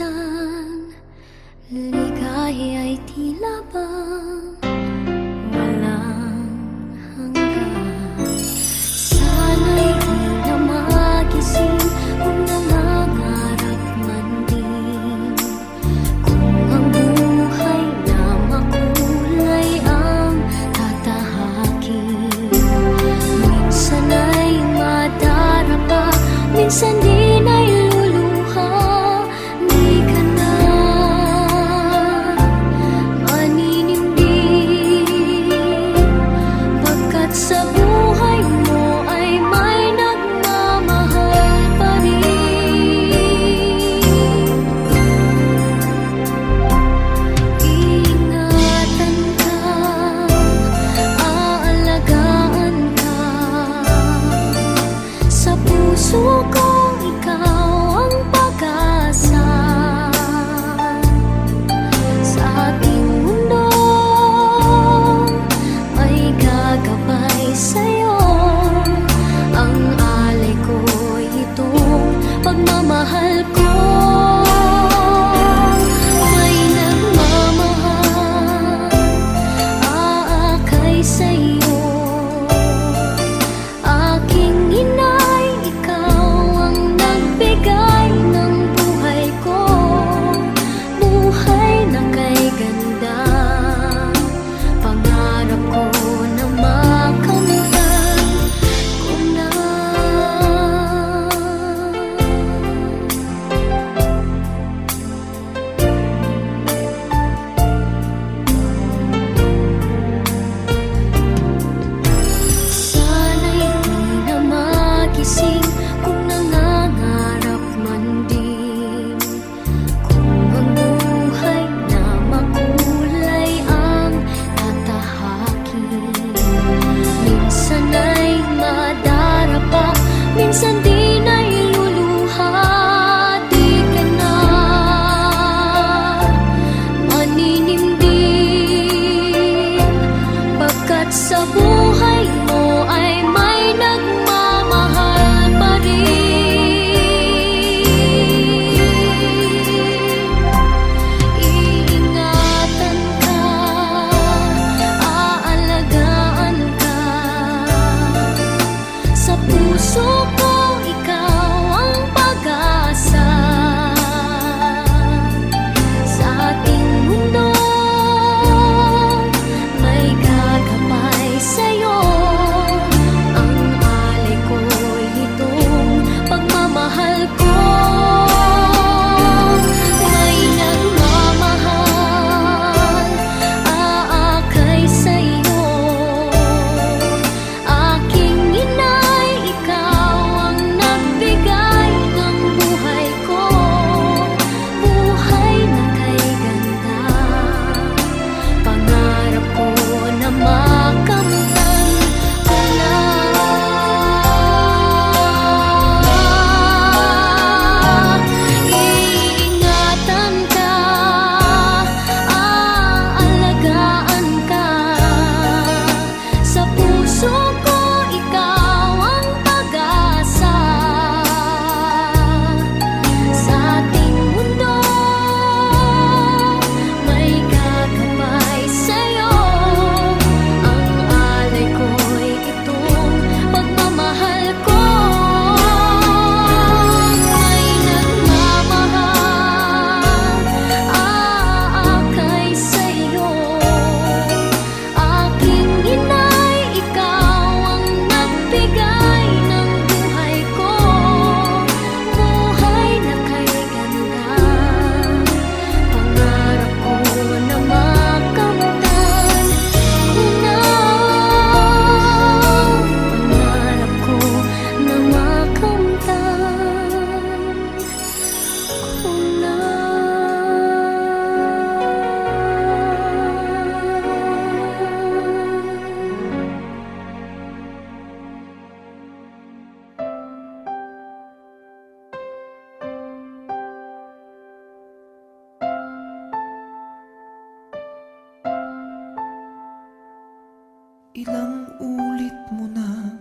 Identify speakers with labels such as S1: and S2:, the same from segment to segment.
S1: mastan, ligaya'y tila bang walang hanggan. Sana'y di na magising kung nangangarap man din, kung ang buhay na makulay ang tatahakin. Minsan ay madarapa, minsan din ay luluha. Di ka na maninindig, pagkat sa buhay mo ay may nagmamahal pa rin. Ingatan ka, aalagaan ka, sa puso ko ikaw ang pag-asa. Sa ating mundo ay gagabay sa'yo, ang alay ko'y itong pagmamahal ko. May nagmamahal, aakay sa'yo. Aking inay, ikaw ang nagbigay ng buhay ko, buhay na kay ganda. Pangarap ko na makamtan ko na. Sana'y di na magising kung nangangarap man din, kung ang buhay na makulay ang tatahakin. Minsan ay madarapa, minsan din ay luluha. Di ka na maninindig, pagkat sa buhay mo ay may nagmamahal pa rin. Iingatan ka, aalagaan ka, sa puso ko ikaw ang pag-asa. Sa ating mundo may gagabay sa'yo, ang alay ko'y itong pagmamahal ko. May nagmamahal, aakay sa'yo. Aking inay, ikaw ang nagbigay ng buhay ko, buhay na kay ganda. Pangarap ko na makamtan ko na. Iingatan ka, aalagaan ka, sa puso ko ikaw ang pag-asa. Sa ating mundo may gagabay sa'yo, ang alay ko'y itong pagmamahal ko. May nagmamahal, aakay sa'yo. Aking inay, ikaw ang nagbigay ng buhay ko, buhay na kay ganda. Pangarap ko na makamtan ko na. Pangarap ko na makamtan ko na.
S2: Ilang ulit mo na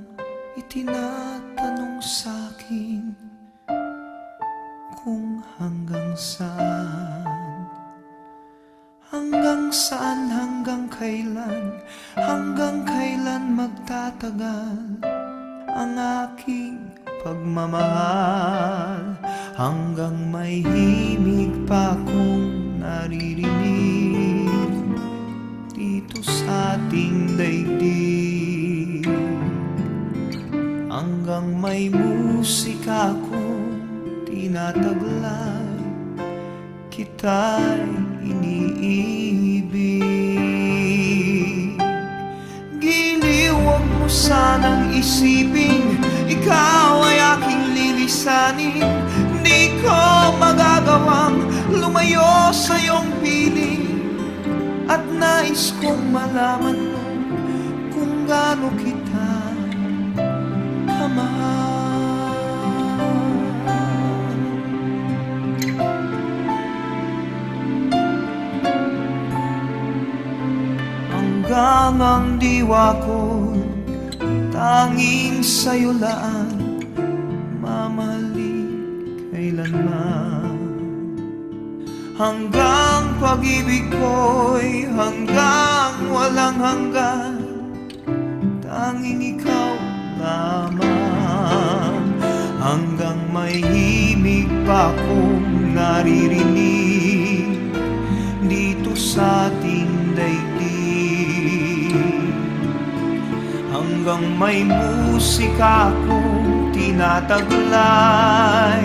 S2: itinatanong sa'kin kung hanggang saan saan, hanggang kailan magtatagal ang aking pagmamahal, hanggang may himig pa akong naririnig dito sa ating daigdig, hanggang may musika akong tinataglay, kita'y iniibig. Giliw, huwag mo sanang isipin ikaw ay aking lilisanin. Di ko magagawang lumayo sa iyong piling, at nais kong malaman mo kung gaano kita kamahal. Hanggang ang diwa ko tanging sa'yo lang mamahalin kailanman, hanggang pag-ibig ko'y hanggang walang hanggan, tanging ikaw lamang, hanggang may himig pa akong naririnig dito sa ating daigdig, hanggang may musika akong tinataglay,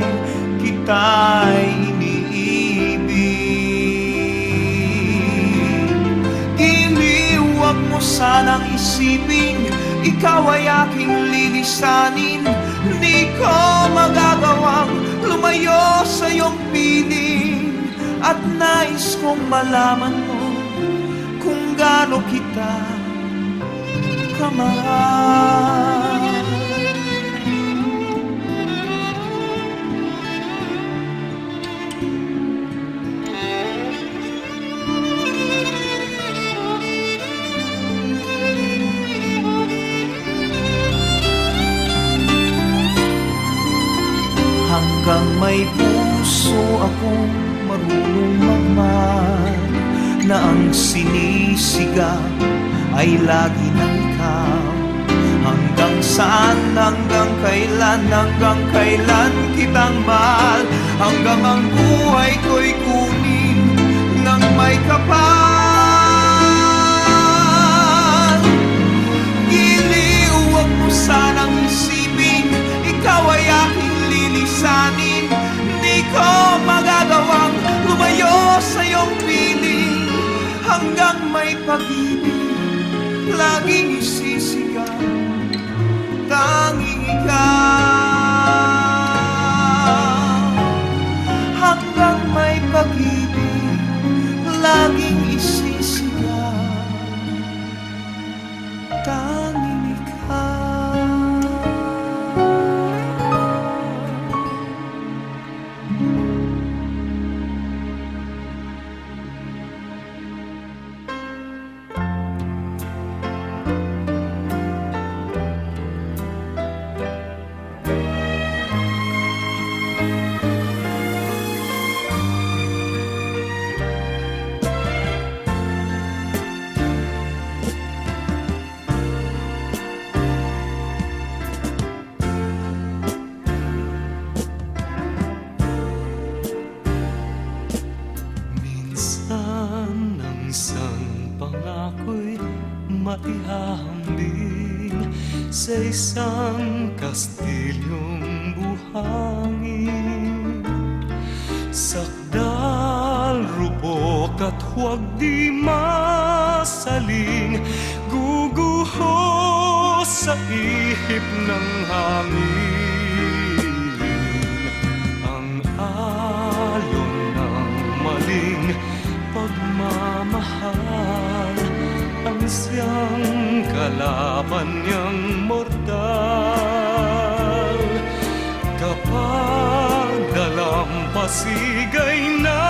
S2: kita'y iniibig. Giliw, huwag mo sanang isipin ikaw ay aking lilisanin. Di ko magagawang lumayo sa iyong piling, at nais kong malaman mo kung gaano kita kamahal. Hanggang may puso akong marunong magmahal, na ang sinisigaw ay lagi ng ikaw. Hanggang saan, hanggang kailan kitang mahal, hanggang ang buhay ko'y kunin ng may kapal. Giliw, huwag mo sanang isipin ikaw ay aking lilisanin. Di ko magagawang lumayo sa iyong piling, hanggang may pag-ibig laging isisigaw, tanging ikaw. Hanggang may pag-ibig laging isisigaw, tanging ikaw. Isang pangako'y matihambing sa isang kastilyong buhangin. Sakdal, rupok at huwag di masaling, guguho sa ihip ng hangin. Ang alon ng maling pagmamahal, ang siyang kalaban niyang mortal. Kapag dalampasigay na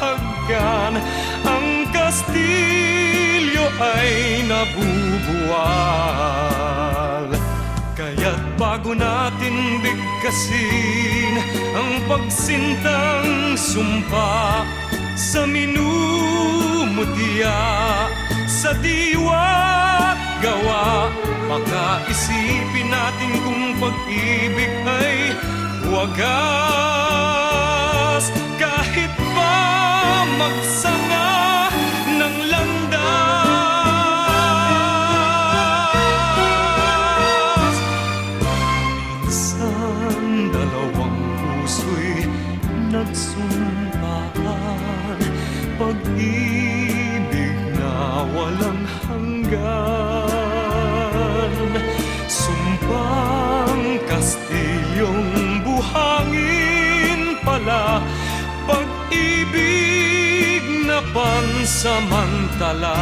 S2: haggan, ang kastilyo ay nabubuwal. Kaya't bago natin bigkasin ang pagsintang sumpa sa minumulong minumutya sa diwa gawa. Baka isipin natin kung pag-ibig ay wagas, kahit pa magsanga ng landas. Minsan dalawang puso'y nagsumpaan, pag-ibig na walang hanggan. Sumpang kastilyong buhangin pala, pag-ibig na pansamantala.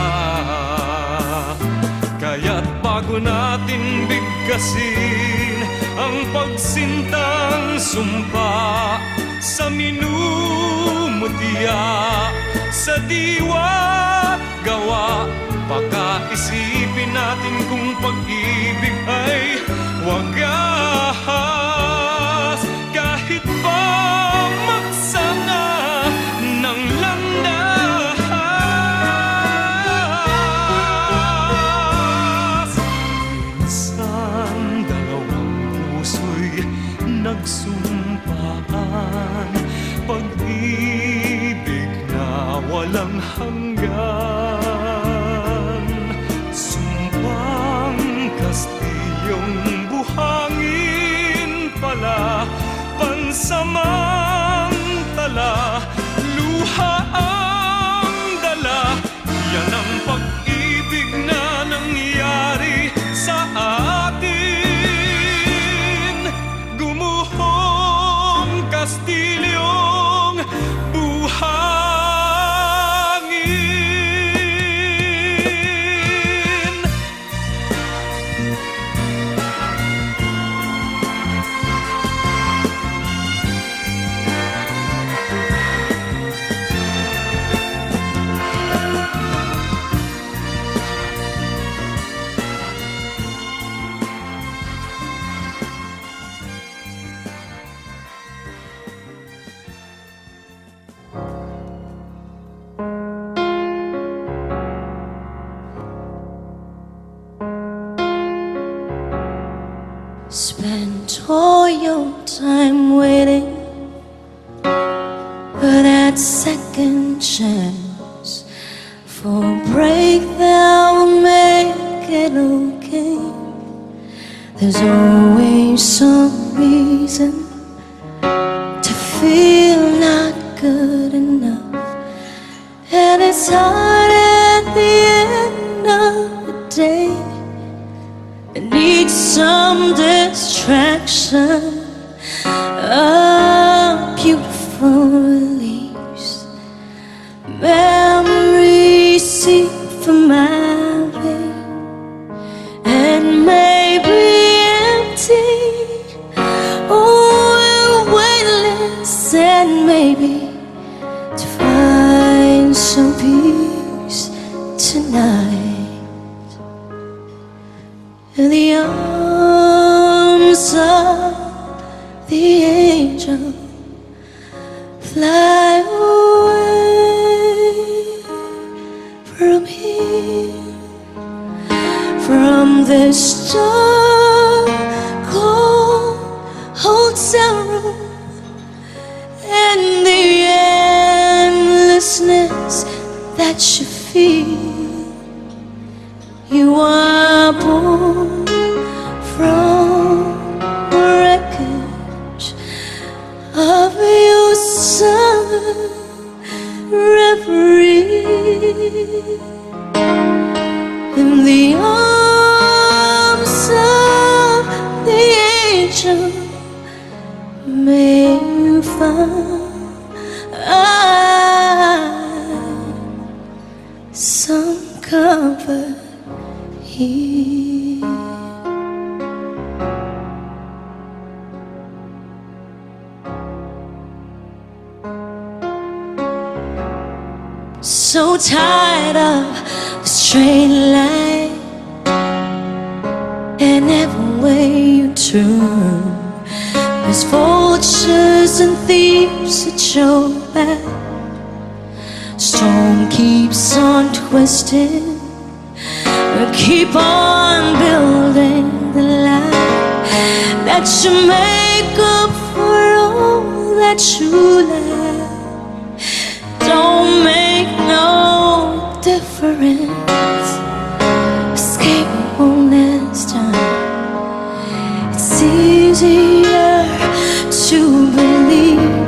S2: Kaya't bago natin bigkasin ang pagsintang sumpa sa minumutya sa diwa gawa, baka isipin natin kung pag-ibig ay wagas, kahit pa magsanga ng landas. Minsan dalawang puso'y nagsumpaan, pag-ibig na walang hanggan. Sumpang kastilyong buhangin pala, pansamantala, luha ang dala. Yan ang pag-ibig na nangyari sa atin. Gumuhong kastilyong buhangin.
S1: Spend all your time waiting for that second chance, for a break that will make it okay. There's always some reason to feel not good enough, and it's hard at the end of the day. I need some distraction, a beautiful release, memories seep from my vein, and maybe empty, oh, weightless, and maybe to find some peace tonight. In the arms of the angel, fly away from here, from this dark-cold hotel room, and the endlessness that you feel. You are born from the wreckage of your summer reverie. In the arms of the angel, may you find some comfort here. So tired of the straight line, and every way you turn, there's vultures and thieves at your back. storm keeps on twisting, we'll keep on building the life that should make up for all that you left. Don't make no difference, escape won't last time. It's easier to believe,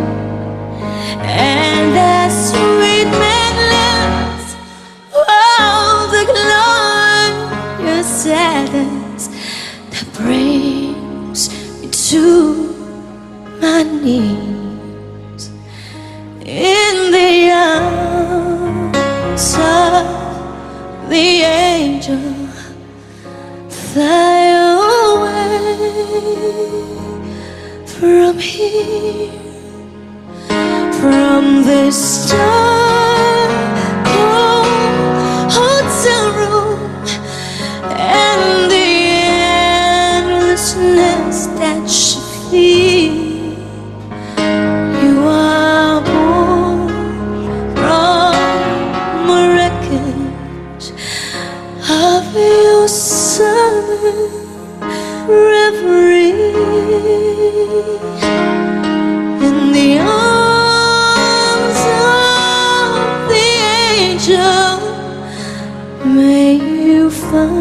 S1: and that sweet madness of the glorious sadness that brings me to my knees in the arms of the angel. Fly away from here, from this dark hotel room and the endlessness that you feel. You are born from a wreckage of your summer reverie in the arms of the angel. May you find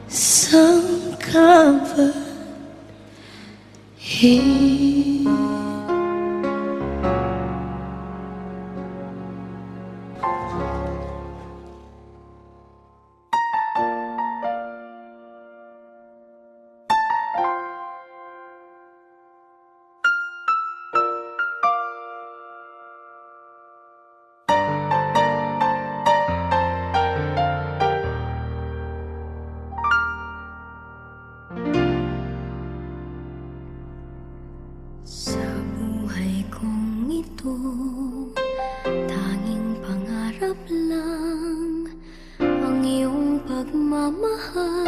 S1: some comfort here. Sa buhay kong ito, tanging pangarap lang ang iyong pagmamahal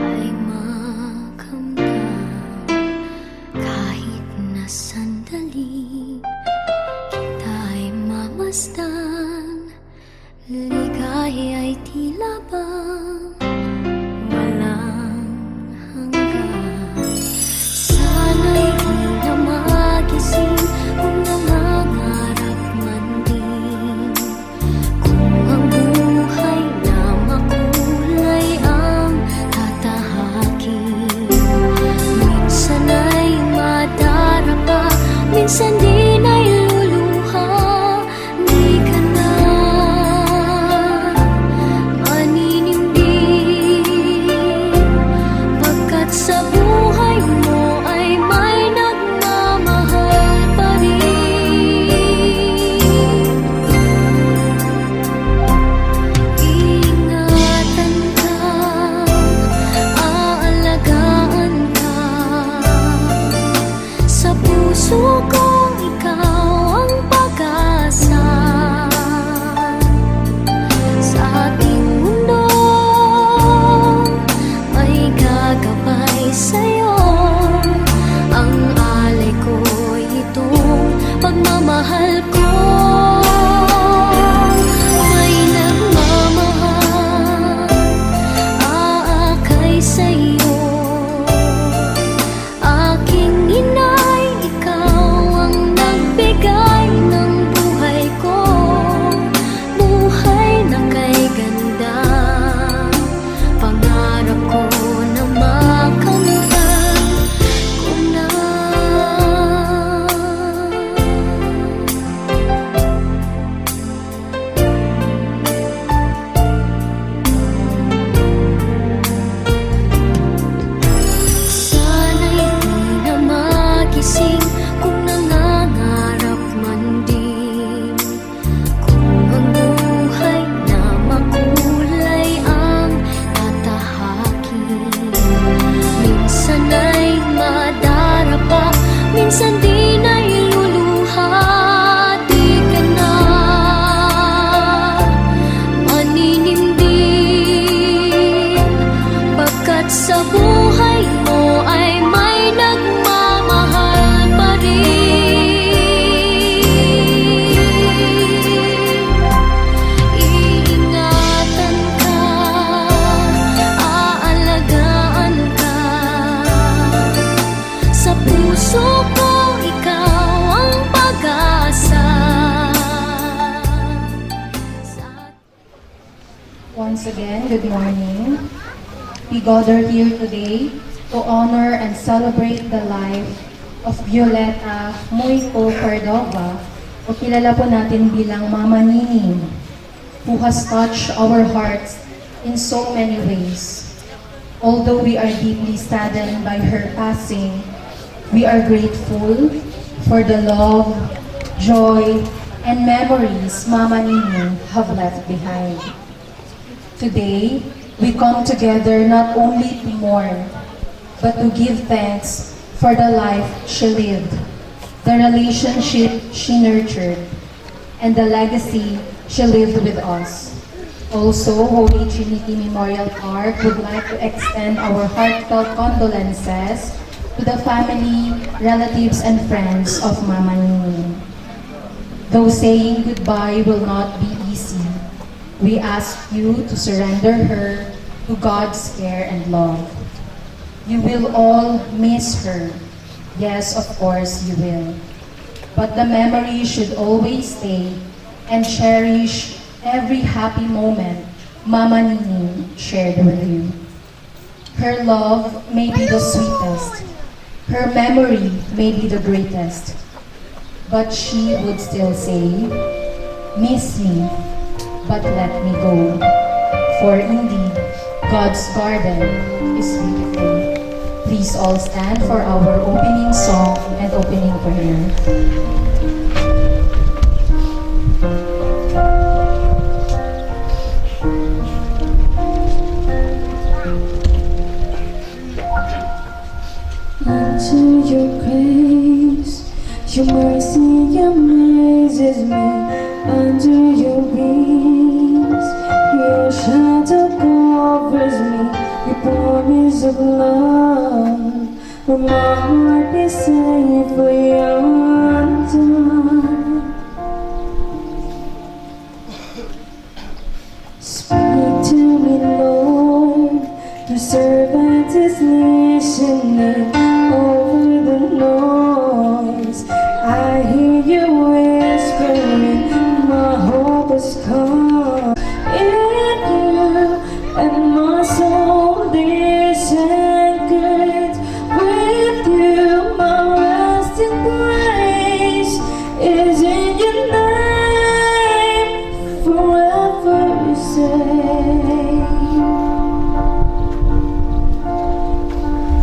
S1: ay makamtan. Kahit na sandali kita'y mamasdan, ligaya ay tila bang walang hanggan. Sana'y di na magising kung nangangarap man din, kung ang buhay na makulay ang tatahakin. Minsan ay madarapa, minsan din ay luluha. Di ka na maninindig, pagkat sa buhay mo ay may nagmamahal pa rin. Ingatan ka, aalagaan ka, sa puso kong ikaw ang pag-asa. Sa ating mundo ay gagabay sa'yo, ang alay ko'y itong pagmamahal ko. May nagmamahal, aakay sa'yo. Aking inay, ikaw ang nagbigay ng buhay ko, buhay na kay ganda. Pangarap ko na makamtan ko na. Sana'y di na magising kung nangangarap man din, kung ang buhay na makulay ang tatahakin. Minsan ay madarapa, minsan din ay luluha. Di ka na maninindig, pagkat sa buhay mo ay may nagmamahal pa
S3: Once again, good morning. We gather here today to honor and celebrate the life of Violeta Moico Cordova, o kilala po natin bilang Mama Nining, who has touched our hearts in so many ways. Although we are deeply saddened by her passing, we are grateful for the love, joy, and memories Mama Nining have left behind. Today, we come together not only to mourn, but to give thanks for the life she lived, the relationship she nurtured, and the legacy she lived with us. Also, Holy Trinity Memorial Park would like to extend our heartfelt condolences to the family, relatives, and friends of Mama Nining. Though saying goodbye will not be easy, we ask you to surrender her to God's care and love. You will all miss her. Yes, of course you will. But the memory should always stay and cherish every happy moment Mama Nining shared with you. Her love may be the sweetest. Her memory may be the greatest. But she would still say, "Miss me, but let me go." For indeed, God's garden is beautiful. Please all stand for our opening song and opening prayer.
S4: Into your grace, your mercy amazes me. Under your wings, your shadow covers me. Your promise of love, where my heart is safely undone. Speak to me, Lord. Your servant is listening. Over the noise, I hear you whispering, my hope has come. In you, and my soul is anchored. With you, my resting place is in your name, forever safe.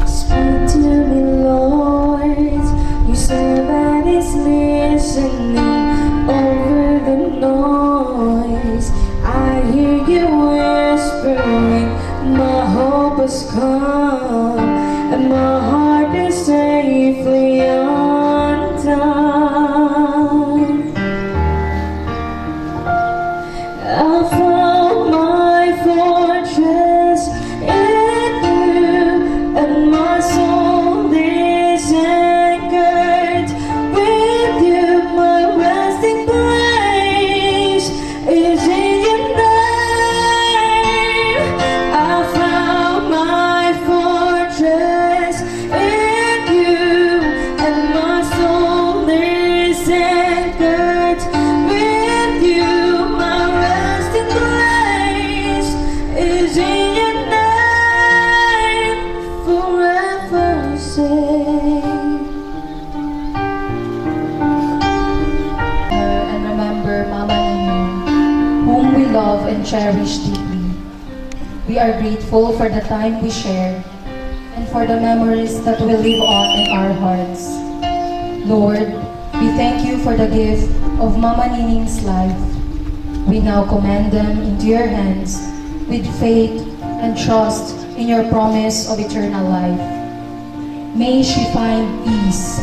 S4: Speak to me, Lord. Your servant is listening. Over the noise, I hear you whispering, my hope has come, and my heart is safely undone. I found my fortress in you, and my soul is anchored. With you, my resting place is in your name. I found my fortress in you, and my soul is anchored. With you, my resting place is in your name, forever safe.
S3: And remember Mama Nining, whom we love and cherish deeply. We are grateful for the time we share and for the memories that will live on in our hearts. Lord, we thank you for the gift of Mama Nining's life. We now commend them into your hands with faith and trust in your promise of eternal life. May she find peace,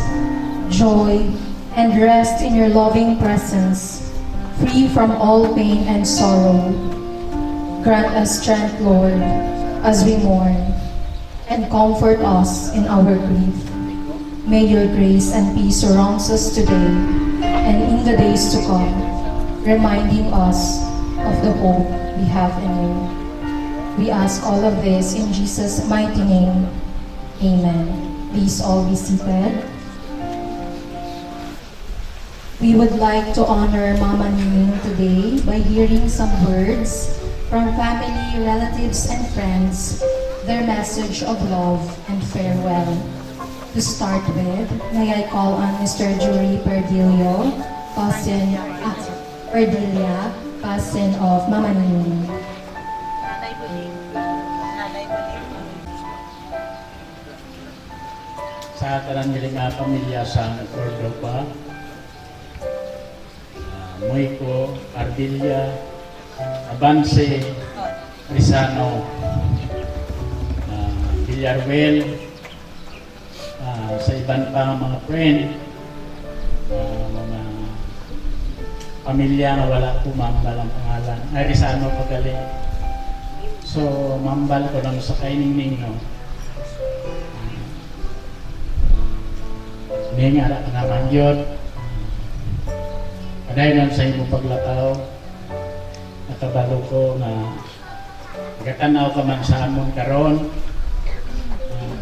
S3: joy, and rest in your loving presence, free from all pain and sorrow. Grant us strength, Lord, as we mourn, and comfort us in our grief. May your grace and peace surround us today and in the days to come, reminding us of the hope we have in you. We ask all of this in Jesus' mighty name. Amen. Please all be seated. We would like to honor Mama Nining today by hearing some words from family, relatives, and friends, their message of love and farewell. To start with, may I call on Mr. Jury Perdillo, Perdilia, cousin of Mama Nini.
S5: Sa karangiling pamilya sa Cordova, Moico, Ardilla, Abance, Rizano, Villaruel, sa iban pa mga friend, mga pamilya na wala po mambal ang pangalan. Ay, Rizano pagaling. So, mambal ko lang sa kainingning, no? Nga na naman yun. Aday lang sa imo paglataw. Nakabalo ko na gatanaw ka man sa amon karon.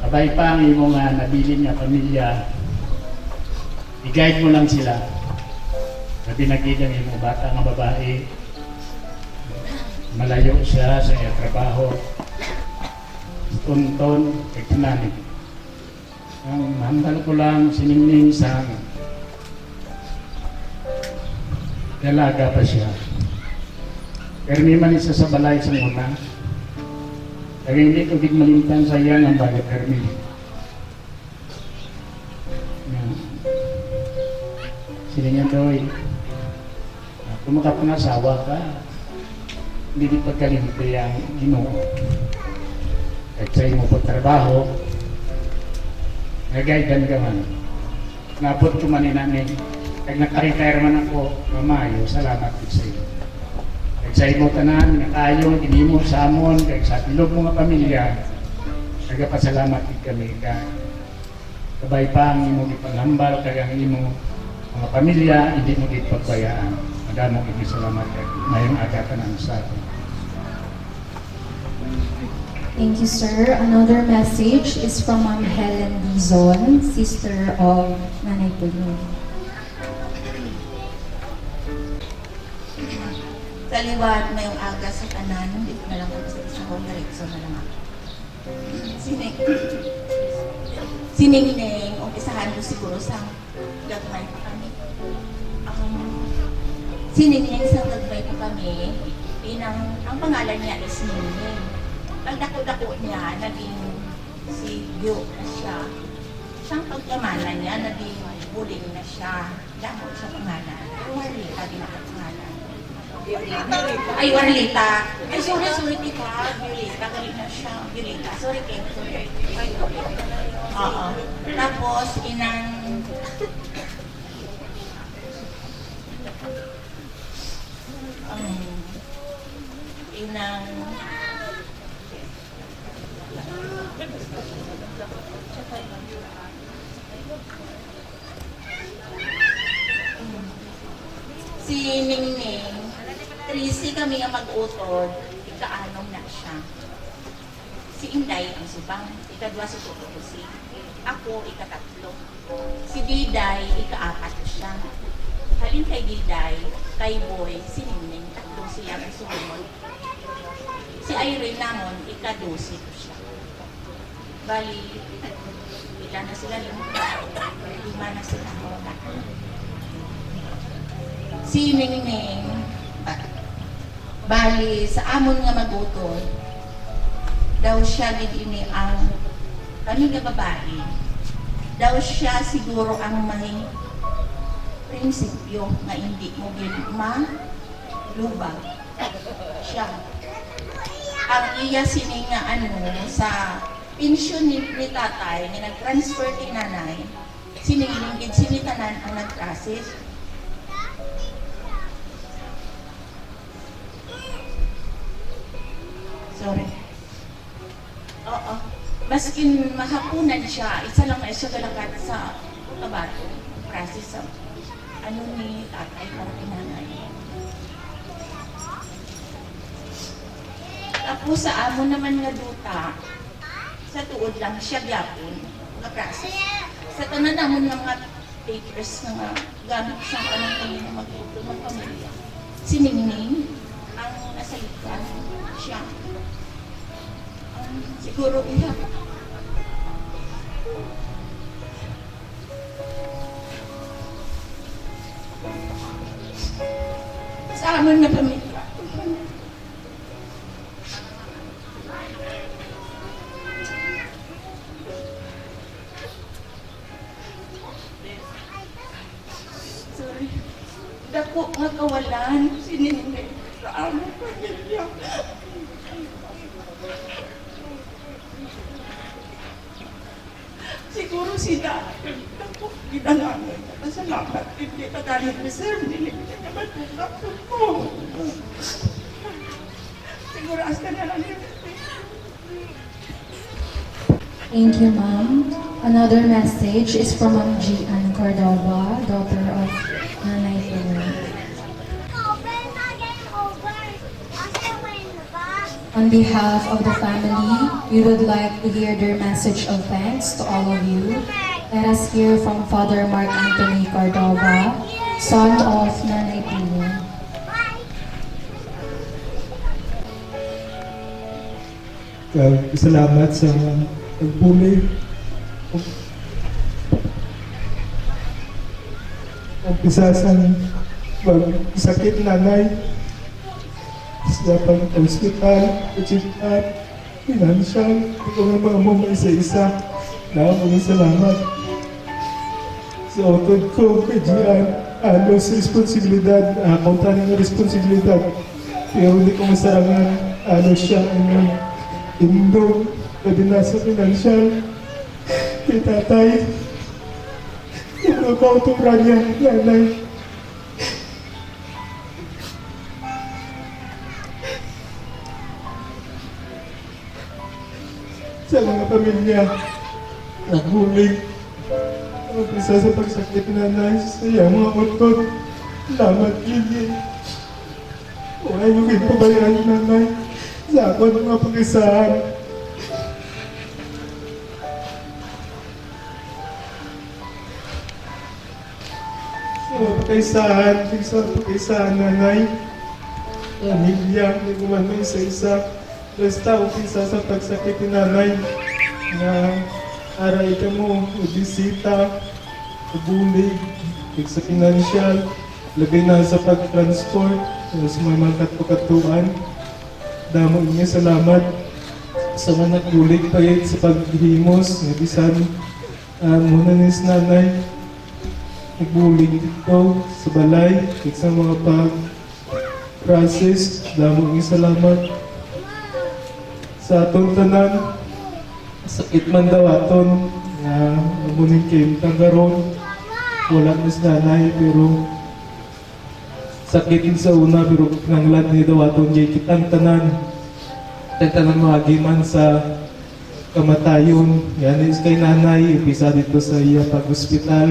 S5: Kabay pa ang imo nga nabilin nga pamilya. I-guide mo lang sila. Sabi nagid ang imo bata nga babae. Malayo siya sa iya trabaho. Tunton, kagtinanig. Ang handal ko lang siningning sa dalaga pa siya. Pero may man isa sa balay sa muna. Kaya hindi ko din malimtan sa iya ng bagay Hermi. Siningan doy. Kung makapangasawa ka, hindi di pagkalimpi ang ino. Kahit sa imo pagtrabaho, nagaydan ka man. Napot ko man inani. Kag naka-retire man ako, mamayo, salamat din sa iyo. Kag sa imo tanan, nakayo, tinimo sa amon, kag sa tilog mga pamilya, nagapasalamat din kami. Kabay pa ang imo ipanghambal, kag ang imo mga pamilya, hindi mo din pagbayaan. Madamo kami salamat kag mayong aga tanan sa atin.
S3: Thank you, sir. Another message is from Ma'am Helen Dizon, sister of Nanay Pulyo.
S6: Sa liwat may yung aga sa kanan, dito na lang ako sa home direction na lang ako. Siningneng, umpisahan ko siguro sa gagmay pa kami. Siningneng sa gagmay pa kami, ang pangalan niya is Ningneng. Pagdako-dako niya, naging si Gyo na siya. Siyang pagkamalan niya, naging Buling na siya. Damo siya pangalan. Warlita din ako pangalan. Ay, Warlita. Ay, sorry, tita. Violeta, galing na siya. Violeta, sorry, Ken. Sorry. Oo. Tapos, si Ningning, Tracy kami ang mag-utod, ika-anom na siya. Si Inday ang subang, ika-2 si Tutusi. Ako, ika-3. Si Diday, ika-4 siya. Halin kay Diday, kay Boy, si Ningning, 3 siya ang sumunod. Si Irene namon, ika-12 ko siya. Bali, ilan na sila, 5 na sila. Si Ningning, bali, sa amon nga magutod, daw siya nidini ang kami nga babae. Daw siya siguro ang may prinsipyo nga hindi mo malubag. Siya. Ang iya sini nga sa pensyon ni tatay nga nag-transfer kay nanay, sinilingid sinitanan ang nag-process. Sorry. Oo. Maskin mahapunan siya, isa lang na siya galakat sa kabato. Process sa ni tatay para kinanay. Tapos sa amon naman nga duta, sa tuod lang siya gyapon nga process. Sa tanan namon nga mga papers nga gamit sa kanang kayo na magtuto ng pamilya. Si Ningning, ang nasa likod siya. Siguro iyak. Sa amin na pamilya. Sorry. Dako nga kawalan. Sininigay sa aming pamilya. Siguro sila. Dako, ginanamin. Masalamat. Hindi ka ganit ni sir. Hindi ka naman po. Siguro askan na lang yun.
S3: Thank you, ma'am. Another message is from Ma'am Gian Cordova, daughter of Nanay Tina. On behalf of the family, we would like to hear their message of thanks to all of you. Let us hear from Father Mark Anthony Cordova, son of Nanay Tina.
S7: Salamat sa pagbuli. Umpisa sa sakit nanay sa pang-hospital, check-up, financial, ito nga mga mo isa-isa. Maraming salamat. Sa utod ko, kay Gian, halos responsibilidad, kauntan ng responsibilidad. Pero hindi ko masarangan, halos siya ang indong, pwede na sa financial, kay tatay. Yung kautura niya, nanay. Sa mga pamilya, naghuling. Umpisa sa pagsakit nanay, sa iya mga utod. Salamat, Gigi. Wala yung ipabayan nanay sa ako ng mga pag-isahan. Sa pag-isahan nanay, pamilya, hindi ko man may isa-isa. Basta umpisa sa pagsakit ni nanay na aray ka mo, bisita, bulig, sa financial, lagay na sa pag-transport, sa mga katukatuan. Damo niya salamat sa mga nagbulig pagit sa paghimos, nabisan muna ni nanay, nagbulig dito sa balay, sa mga pag-process, damo niya salamat. Sa aton tanan, sakit man daw aton na mamunin kayo tanggaron, wala na sa nanay, pero sakit din sa una, pero nanglan ni daw aton jay kitang tanan mga giman sa kamatayon. Yan is kay nanay, upisa dito sa iya pag-hospital,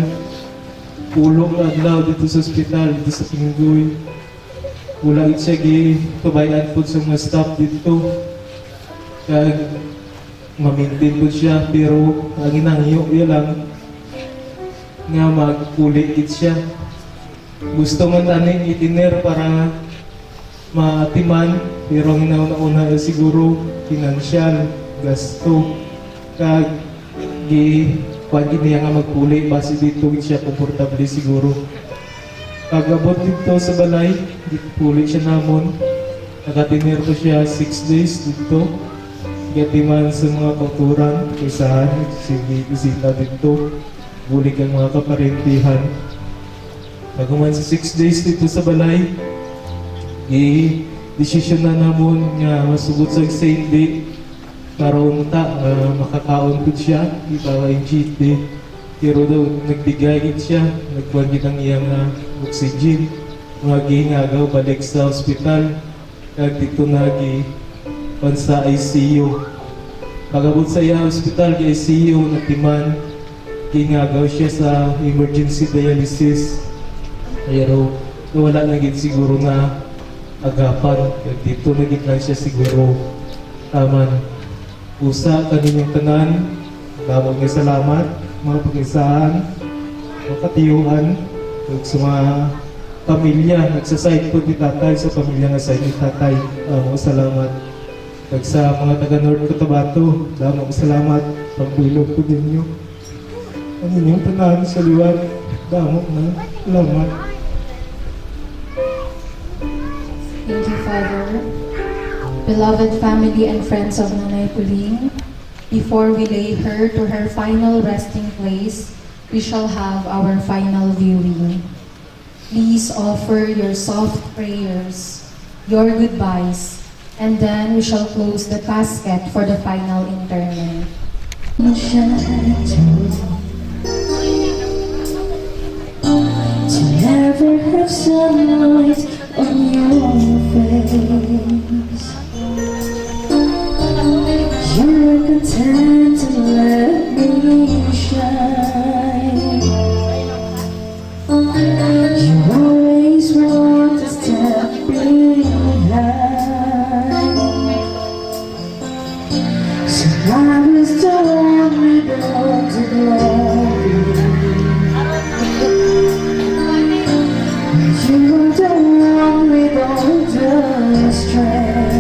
S7: pulong adlaw dito sa hospital, dito sa Pinggoy. Wala siya gi-tubayan po sa mga staff dito. Kag ma-maintain po siya, pero ang inangyo niya lang nga magkulikit siya. Gusto man nanin itiner para maatiman, pero ang inauna-una siguro financial gasto. Kag pag niya nga magpuli, base dito siya komportable siguro. Kag abot dito sa balay, dito puli siya namon. Nakatiner ko siya 6 days dito. Gatiman sa mga kauturan, kaysahan, bisita dito, bulig ang mga kaparentihan. Pagkuman sa 6 days dito sa balay, i-desisyon na namon nga masugod sa same day para unta, makakaon po siya, ibawa yung cheat day. Pero daw, nagbigay siya, nagpagin ang iyang oxygen, mga gihingagaw, balik sa hospital, kag dito sa ICU. Pagabot sa iya hospital kay ICU, nagtiman, gingagaw siya sa emergency dialysis. Pero wala naging siguro na agapan. Dito naging lang siya siguro taman. Usa kaninyong tanan, damog nga salamat, mga pag-isahan, mga katiyuhan, sa mga pamilya, nagsaside po ni tatay sa pamilya nga side ni tatay. Salamat. Kag sa mga taga North Cotabato, damo salamat. Pagbilog po ninyo. Ang inyong tanahan sa liwan, damo na. Salamat.
S3: Thank you, Father. Beloved family and friends of Nanay Puling, before we lay her to her final resting place, we shall have our final viewing. Please offer your soft prayers, your goodbyes, and then we shall close the casket for the final interment.
S4: To never have sunlight on your face. You were content to let me shine. You always want to step behind. So I was the one without the glory. You were the one with all the strength.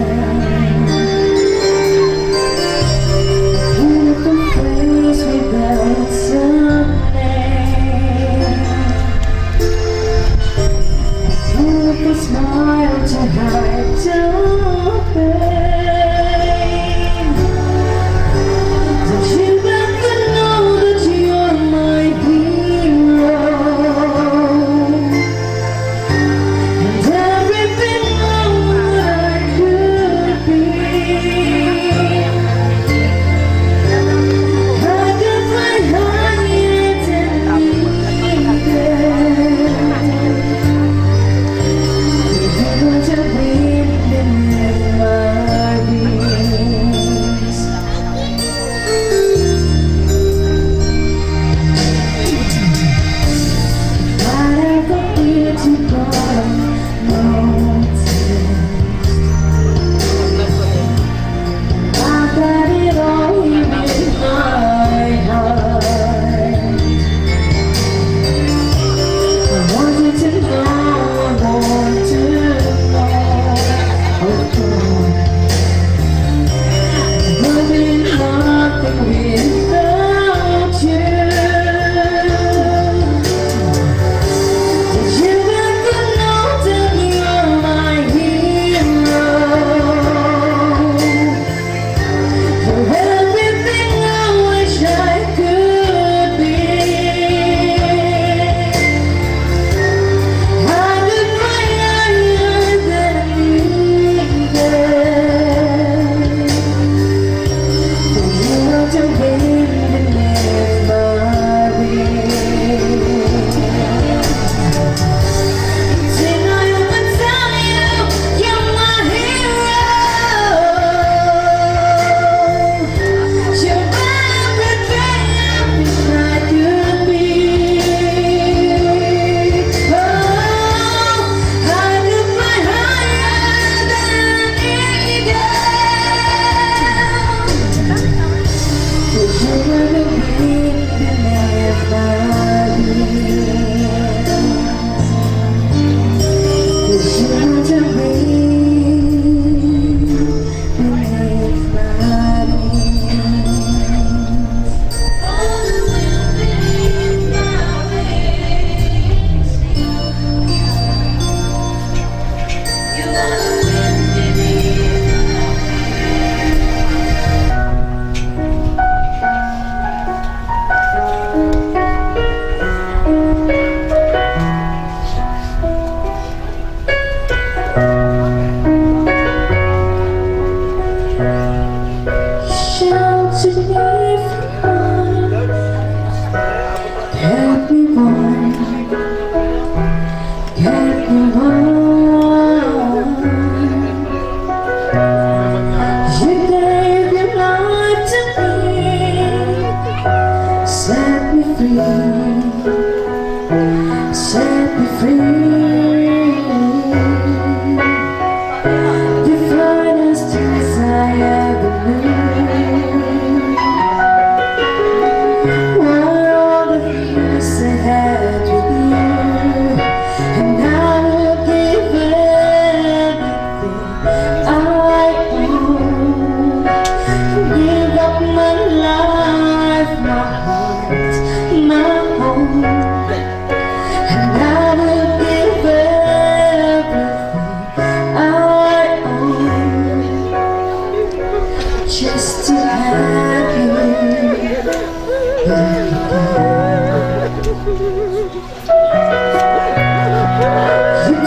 S4: You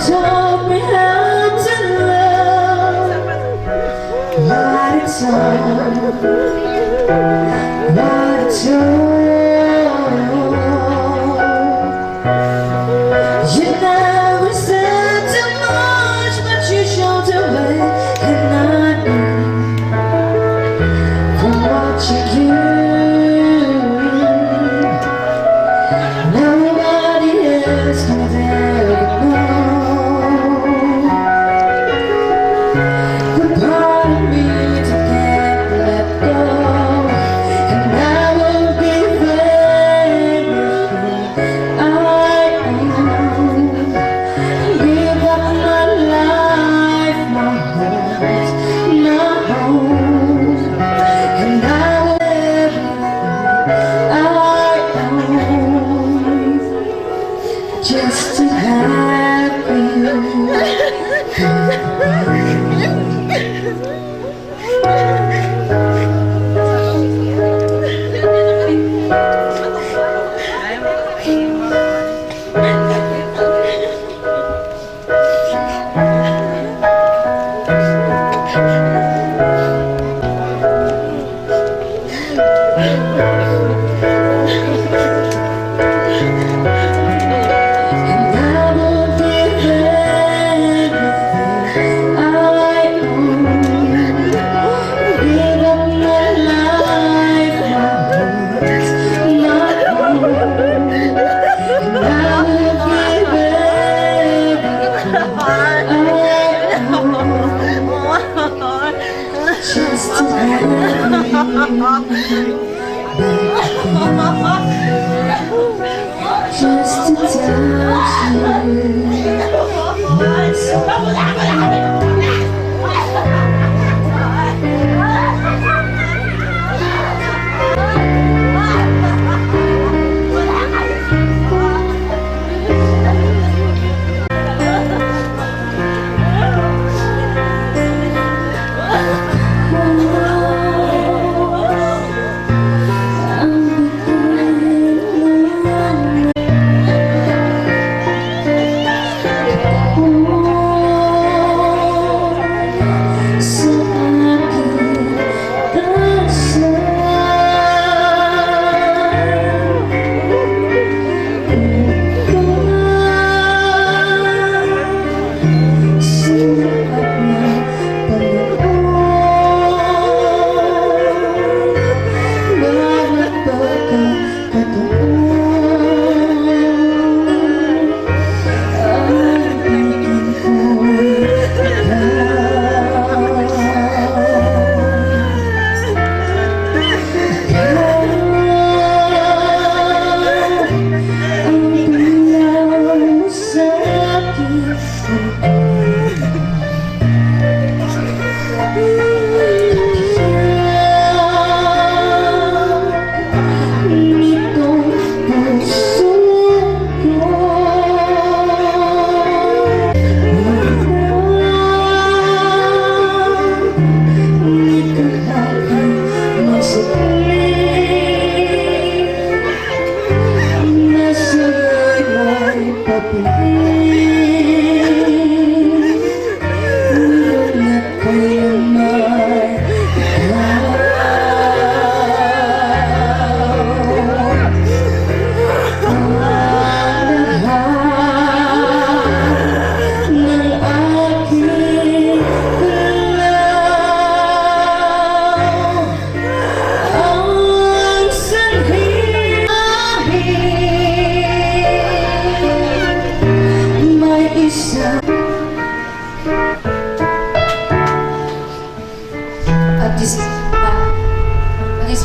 S4: taught me how to love, what it's all, what it's all. You never said too much, but you showed the way, and I knew from what you do. Nobody else could ever know the part of me that can't let go, and I will give everything I own. Give up my life, my heart, my home, and I will everything I own just to have you. And I will give everything I own. Give up my life, my heart, my home. And I will give everything I own just to have you. Just to touch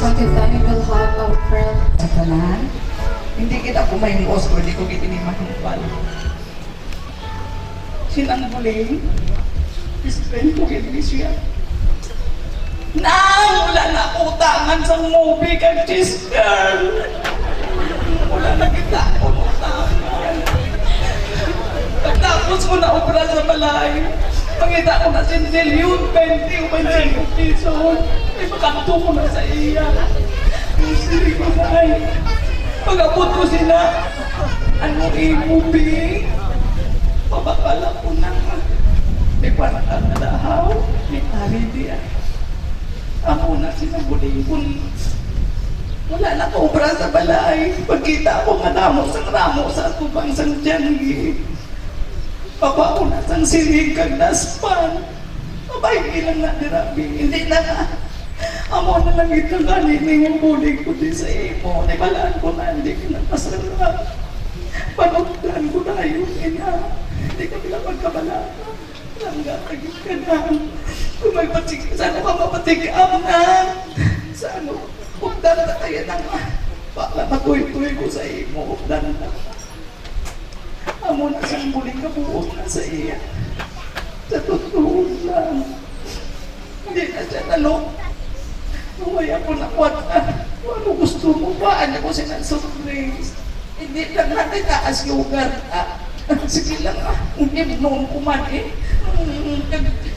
S4: point of time, we will have our prayer.
S8: Sa tanan, hindi kita kumahimuos o hindi ko kitinimahimpal. Silang buling, ispend ko kini siya. Wala na utangan sa movie kag sister. Wala na kita utangan. Pagtapos ko na obra sa balay, pangita ko na sinsilyon, 20 o 25 piso. Ay, makanto ko na sa iya. Siri ko na ay. Pag-abot ko sila, ano imo, Bing? Pabakala ko na nga. Di pa nakakalahaw. Di pari diya. Ako na sinabulingkon. Wala na ko obra sa balay. Pagkita ko nga namo sa ramo sa tubang sang tiyangi. Papa ko na sang silig kag naspan. Mabay ilang na dirabi. Hindi na nga. Amo na lang ito kanini yung bulig ko din sa imo. Nabalaan ko na hindi ka napasarap. Panuklan ko na yung ina. Hindi ka pila pagkabalaan. Langga kagit ka na. Kung may patik, saan ka mapatikam na? Saan mo? Updan na tayo na nga. Baka matuloy-tuloy ko sa imo. Updan na. Amo na siyang muling kabuos na sa iya. Sa totoo lang. Hindi na siya nalok. Umaya ko na kwat na. Ano gusto mo ba? Ano ko sinasurprise? Hindi lang natin taas lugar. Sige lang Hindi noon ko man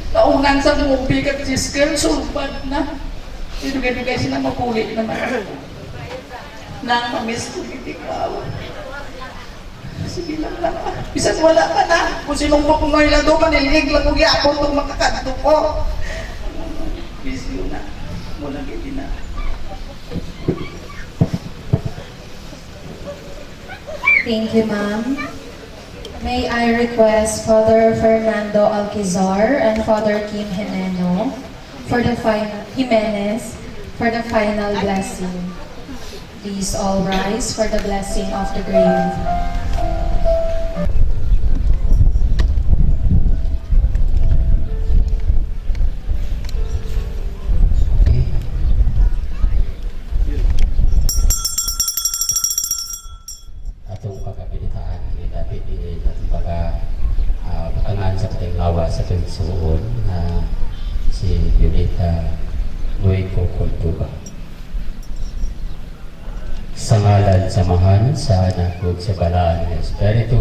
S8: Kaunan sa movie kat Jisker, surbad na. Dugay-dugay sila mapulit naman. Nang mamiss ko ikaw. Sige lang Bisan wala ka na. Kung sinong mapungoy lang doon, manilig lang kung yapon itong makakanto ko. Busy na. Walang hindi na.
S3: Thank you, ma'am. May I request Father Fernando Alquizar and Father Kim Jimenez for the final blessing. Please all rise for the blessing of the grave.
S9: Atong pagkapilitaan ni David di atong patangan sa patay lawa sa tunsuon na si Violeta Moico Cordoba. Sa ngalan samahan sa anak ug sa balaan ng Espiritu,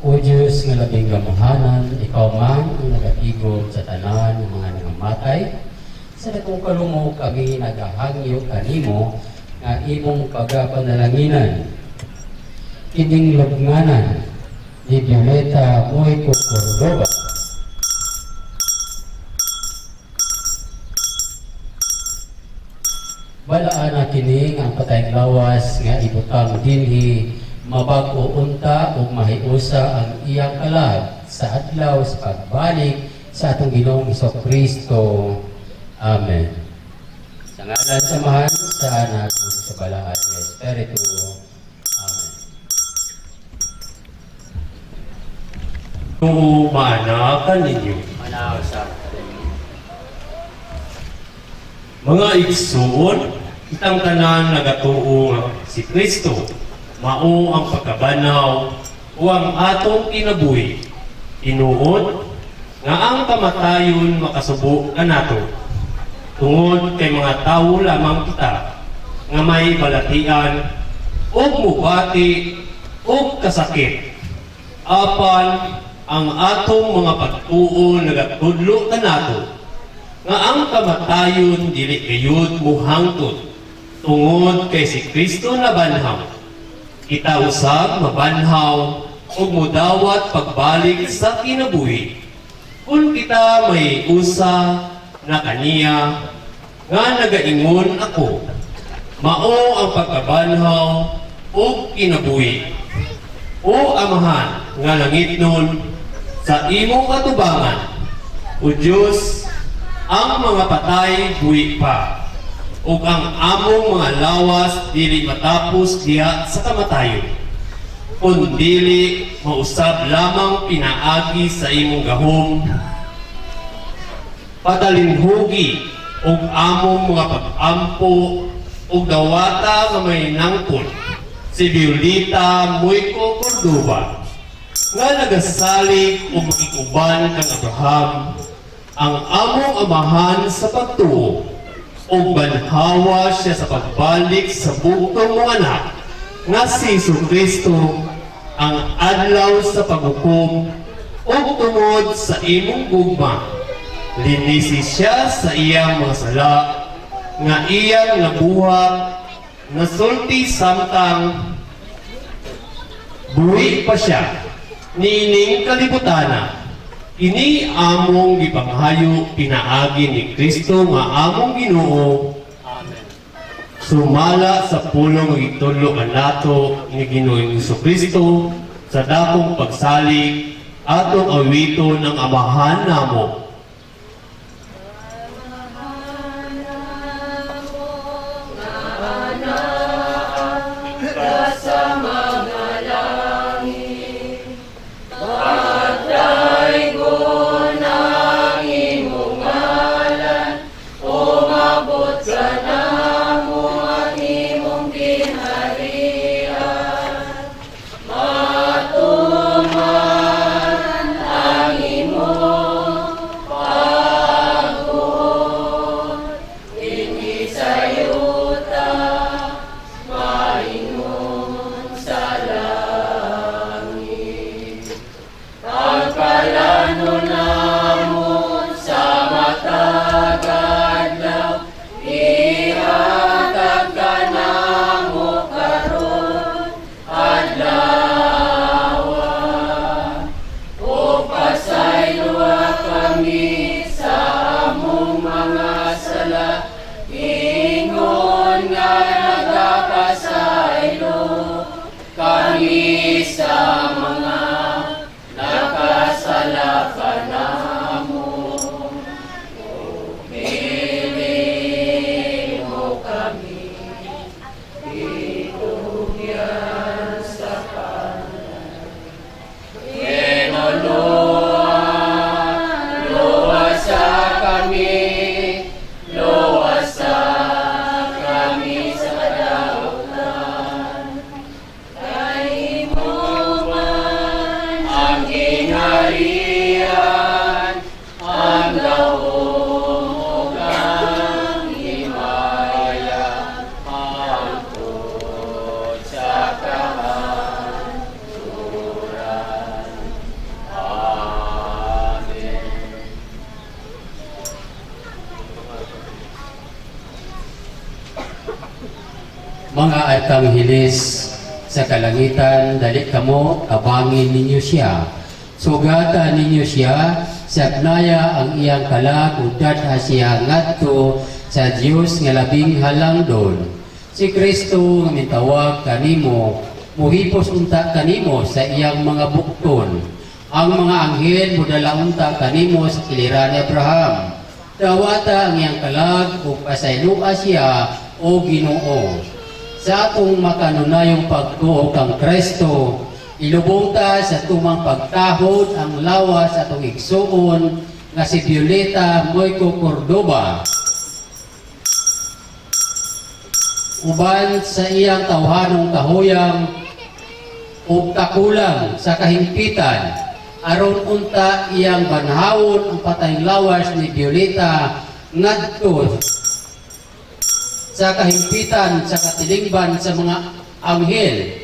S9: O Diyos nga labing gamahanan, ikaw man ang nagatigom sa tanan ng mga nangamatay. Sa dakong kalumog kami nagahangyo kanimo nga imong pagapanalanginan. Kining lubnganan ni Violeta Moico Cordoba. Balaan na kining ang patayng lawas nga ibutang dinhi mabag-o unta ug mahiusa ang iyang kalag sa adlaw sa pagbalik sa atong Ginoong Hesukristo. Amen. Sa ngalan samahan sa anak ug sa balaan nga Espiritu. Amen.
S10: Maanakan ninyo.
S9: Manaw sa
S10: Mga igsuon, itang tanan nagatuo si Kristo, mao ang pagkabanaw o ang atong kinabuhi. Tinuod nga ang kamatayon makasubo kanato. Tungod kay mga tawo lamang kita nga may balatian o mubati o kasakit. Apan ang atong mga pagtuo nagatudlo kanato nga ang kamatayon dili gayud muhangtod tungod kay si Kristo nabanhaw. Kita usab mabanhaw ug mudawat pagbalik sa kinabuhi. Kung kita may usa na kaniya nga nagaingon ako, mao ang pagkabanhaw ug kinabuhi. O Amahan nga langit nun, sa imong katubangan, o Diyos, ang mga patay buhi pa, ug ang among mga lawas dili matapos diha sa kamatayon. Kung dili mausab lamang pinaagi sa imong gahom, padalinhugi ug among mga pag-ampo ug dawata nga may nangkon si Violeta Moico Cordoba nga nagasalig ug makikuban kang Abraham, ang among amahan sa pagtuo, ug banhawa siya sa pagbalik sa butong mga anak nga si Jesucristo, ang adlaw sa paghukom ug tungod sa imong gugma linisi siya sa iyang mga sala nga iyang nabuhat nasulti samtang buhi pa siya, niining kalibutana. Ini among gipanghayo pinaagi ni Kristo nga among Ginoo. Amen. Sumala sa pulong nga gitulo kanato ni Ginoong Kristo sa dakong pagsalig atong awito ng amahan namo.
S9: Mga artanghilis sa kalangitan, dali kamo, abangin ninyo siya. Sugatan ninyo siya, sagnaya ang iyang kalag, udad siya ngadto sa Dios nga labing halangdon. Si Kristo nga mitawag kanimo, muhipos unta kanimo sa iyang mga bukton. Ang mga anghel mudala unta kanimo sa kiliran ni Abraham. Dawata ang iyang kalag ug pasaylua siya o Ginoo. Sa atong makanunayong pagtuo kang Kristo, ilubong ta sa tumang pagtahod ang lawas sa atong igsuon nga si Violeta Moico Cordoba. Uban sa iyang tawhanong kahuyang ug kakulang sa kahimpitan, aron unta iyang banhawon ang patayng lawas ni Violeta ngadto sa kahimpitan sa katilingban sa mga anghel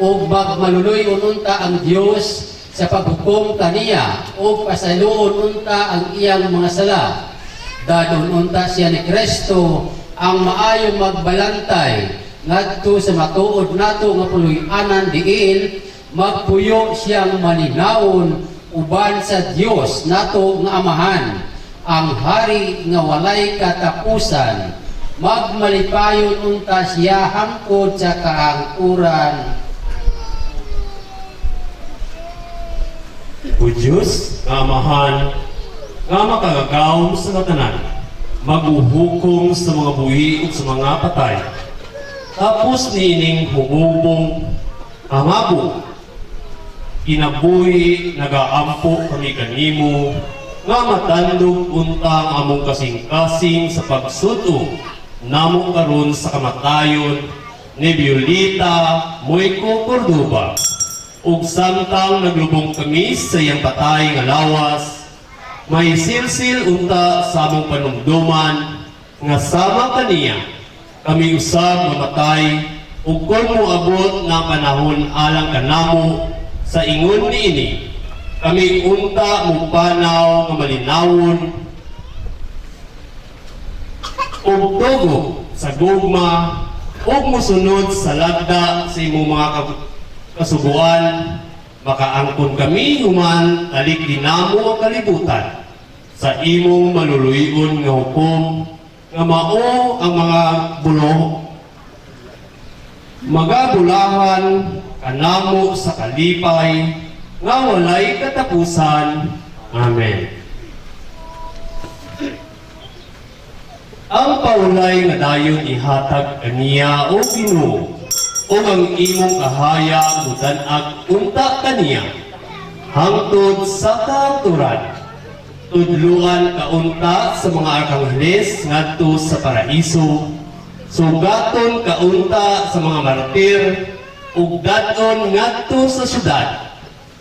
S9: ug magmaluloy unta ang Dios sa paghukom kaniya ug pasaluon unta ang iyang mga sala. Dadon unta siya ni Kristo ang maayong magbalantay ngadto sa matuod nato nga puloy-anan diin magpuyo siyang malinawon uban sa Dios nato nga Amahan, ang hari nga walay katapusan. Magmalipayon unta siya hangkod sa kaangkuran.
S10: O Diyos, nga Amahan, nga makagagawom sa katanan, maghuhukom sa mga buhi at sa mga patay. Tapos niining hububong amabo, kinabuhi nagaampo kami kanimo, nga matandog unta ang among kasing-kasing sa pagsuto namo karon sa kamatayon ni Violeta Moico Cordoba. Ug samtang naglubong kami sa iyang patay nga lawas, may silsil unta sa among panumduman nga sama kaniya kami usab mamatay ug kung moabot na panahon alang kanamo sa ingon niini kami unta mupanaw nga malinawon ug tugo sa gugma ug mosunod sa lagda sa imong mga Kasubuan, makaangkon kami human talik dinamo ang kalibutan sa imong maluluyon nga hukom nga mao ang mga bulo magabulahan kanamo sa kalipay nga walay katapusan. Amen. Ang paulay nga dayon ihatag kaniya o Ginoo o ang imong kahaya mudan-ag unta kaniya hangtod sa katuran. Tudluan kaunta sa mga arkangheles ngadto sa paraiso, sugaton kaunta sa mga martir, ug dadon ngadto sa syudad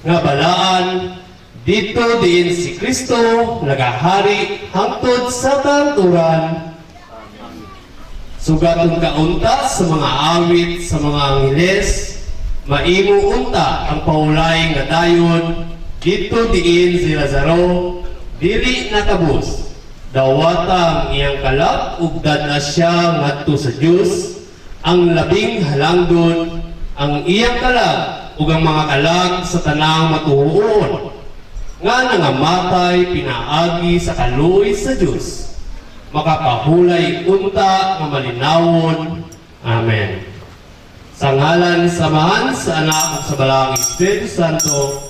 S10: nga balaan dito diin si Kristo nagahari hangtod sa katuran. Sugaton kaunta sa mga awit sa mga angheles, maimo unta ang paulay nga dayon dito diin si Lazaro dili nakabus. Dawata ang iyang kalap ug dadna siya ngadto sa Dios, ang labing halangdon ang iyang kalag ug ang mga kalag sa tanang matuhuon nga nangamatay pinaagi sa kaluoy sa Dios. Makapahulay unta nga malinawon. Amen. Sa ngalan samahan sa Anak ug sa Balaang Espiritu Santo.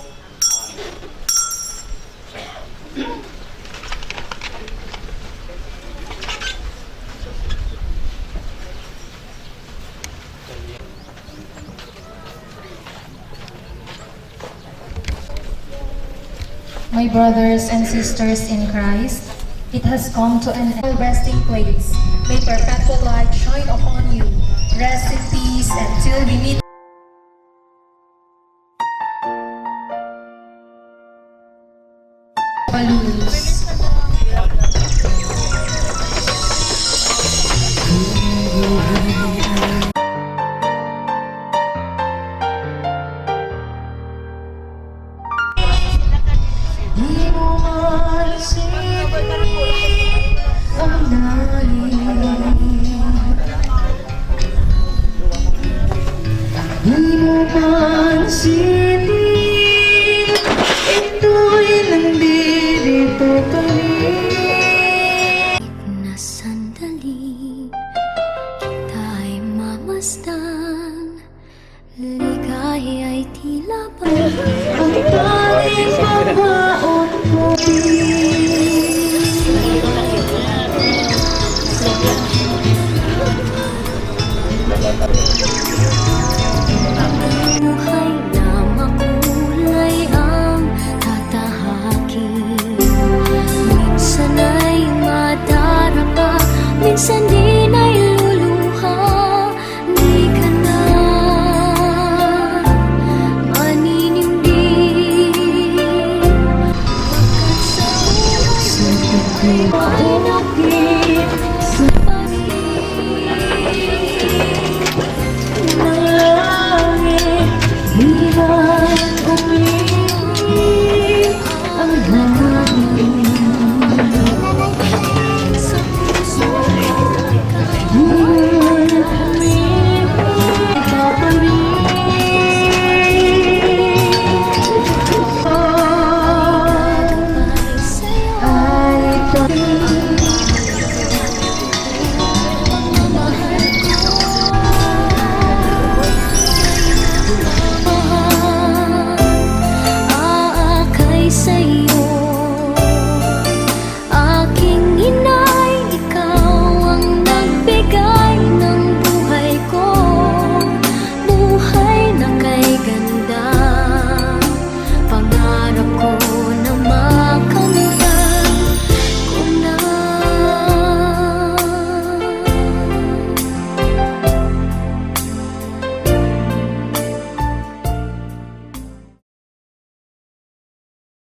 S3: My brothers and sisters in Christ, it has come to an resting place. May perpetual light shine upon you. Rest in peace until we meet. Balloons.
S4: Di mo maisipin ang Di mo maisipin ito'y nandito kami.
S1: Na sandali kita'y mamasdan, ligaya'y tila ba
S4: Ang tanging pagbaon ko